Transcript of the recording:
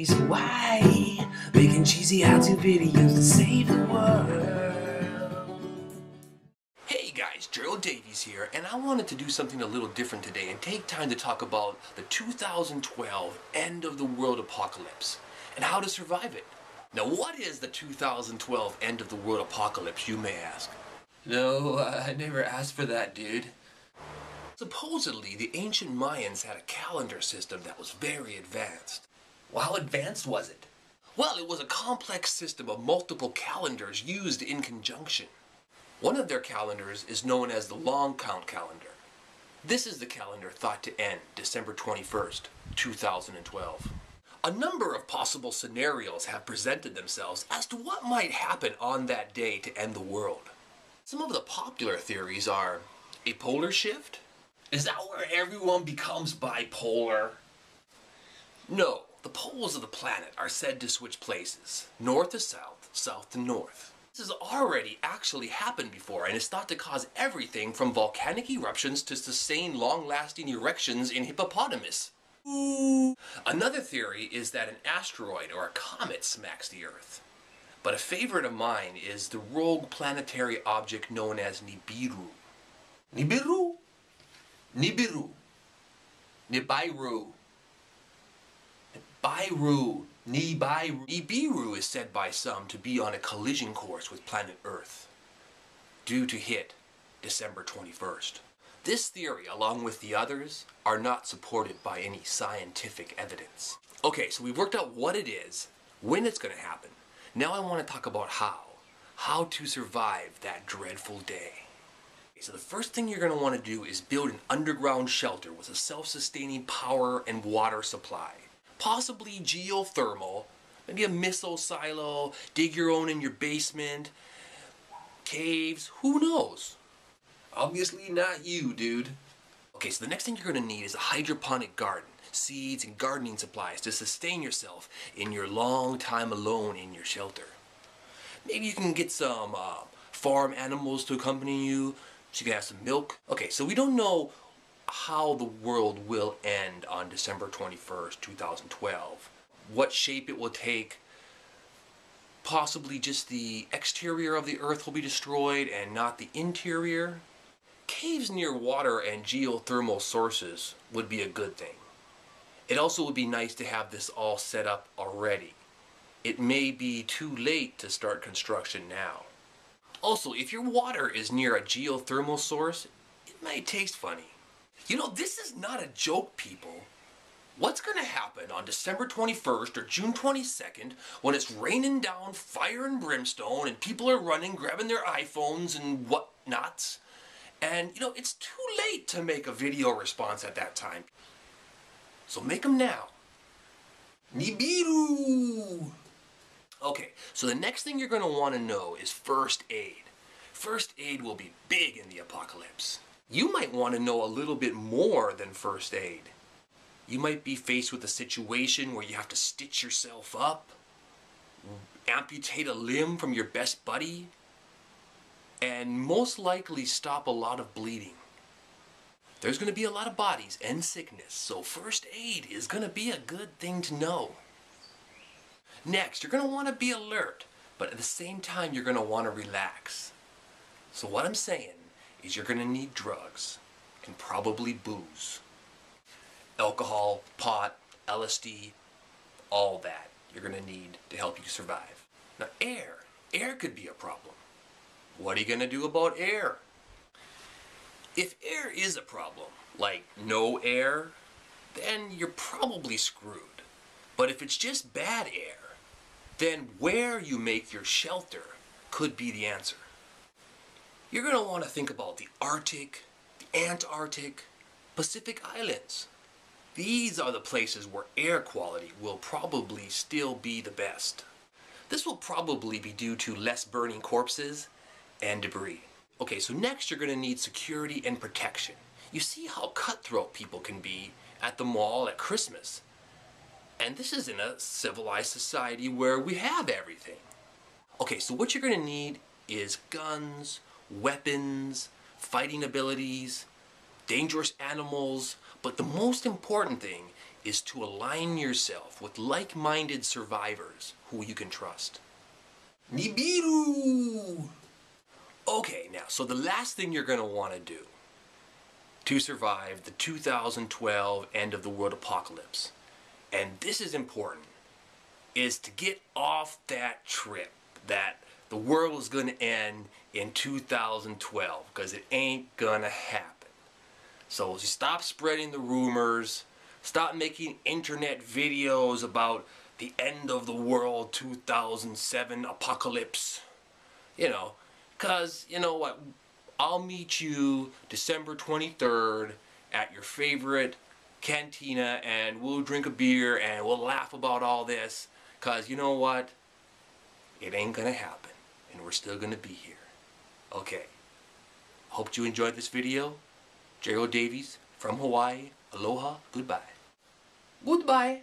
Davies Hawaii, making cheesy how-to videos to save the world. Hey guys, Gerald Davies here, and I wanted to do something a little different today and take time to talk about the 2012 end of the world apocalypse and how to survive it. Now, what is the 2012 end of the world apocalypse, you may ask? No, I never asked for that, dude. Supposedly, the ancient Mayans had a calendar system that was very advanced. Well, how advanced was it? Well, it was a complex system of multiple calendars used in conjunction. One of their calendars is known as the long count calendar. This is the calendar thought to end December 21st, 2012. A number of possible scenarios have presented themselves as to what might happen on that day to end the world. Some of the popular theories are a polar shift. Is that where everyone becomes bipolar? No, the poles of the planet are said to switch places, north to south, south to north. This has already actually happened before and is thought to cause everything from volcanic eruptions to sustain long-lasting erections in hippopotamus. Ooh. Another theory is that an asteroid or a comet smacks the Earth. But a favorite of mine is the rogue planetary object known as Nibiru. Nibiru? Nibiru. Nibiru. Nibiru. Nibiru. Nibiru is said by some to be on a collision course with planet Earth, due to hit December 21st. This theory, along with the others, are not supported by any scientific evidence. Okay, so we've worked out what it is, when it's going to happen. Now I want to talk about how to survive that dreadful day. So the first thing you're going to want to do is build an underground shelter with a self-sustaining power and water supply. Possibly geothermal, maybe a missile silo, dig your own in your basement, caves, who knows? Obviously not you, dude. Okay, so the next thing you're going to need is a hydroponic garden, seeds and gardening supplies to sustain yourself in your long time alone in your shelter. Maybe you can get some farm animals to accompany you, so you can have some milk. Okay, so we don't know how the world will end on December 21st, 2012. What shape it will take. Possibly just the exterior of the Earth will be destroyed and not the interior. Caves near water and geothermal sources would be a good thing. It also would be nice to have this all set up already. It may be too late to start construction now. Also, if your water is near a geothermal source, it might taste funny. You know, this is not a joke, people. What's going to happen on December 21st or June 22nd when it's raining down fire and brimstone and people are running, grabbing their iPhones and whatnots? And, you know, it's too late to make a video response at that time. So make them now. Nibiru! Okay, so the next thing you're going to want to know is first aid. First aid will be big in the apocalypse. You might want to know a little bit more than first aid. You might be faced with a situation where you have to stitch yourself up, amputate a limb from your best buddy, and most likely stop a lot of bleeding. There's going to be a lot of bodies and sickness, so first aid is going to be a good thing to know. Next, you're going to want to be alert, but at the same time you're going to want to relax. So what I'm saying is you're going to need drugs, and probably booze. Alcohol, pot, LSD, all that you're going to need to help you survive. Now air. Air could be a problem. What are you going to do about air? If air is a problem, like no air, then you're probably screwed. But if it's just bad air, then where you make your shelter could be the answer. You're going to want to think about the Arctic, the Antarctic, Pacific Islands. These are the places where air quality will probably still be the best. This will probably be due to less burning corpses and debris. Okay, so next you're going to need security and protection. You see how cutthroat people can be at the mall at Christmas. And this is in a civilized society where we have everything. Okay, so what you're going to need is guns, weapons, fighting abilities, dangerous animals, but the most important thing is to align yourself with like-minded survivors who you can trust. Nibiru! Okay, now, so the last thing you're going to want to do to survive the 2012 end of the world apocalypse, and this is important, is to get off that trip that the world is going to end in 2012, because it ain't going to happen. So stop spreading the rumors, stop making internet videos about the end of the world 2007 apocalypse, because, you know what, I'll meet you December 23rd at your favorite cantina, and we'll drink a beer and we'll laugh about all this, because you know what, it ain't gonna happen, and we're still gonna be here. Okay, hope you enjoyed this video. Gerald Davies from Hawaii. Aloha, goodbye. Goodbye.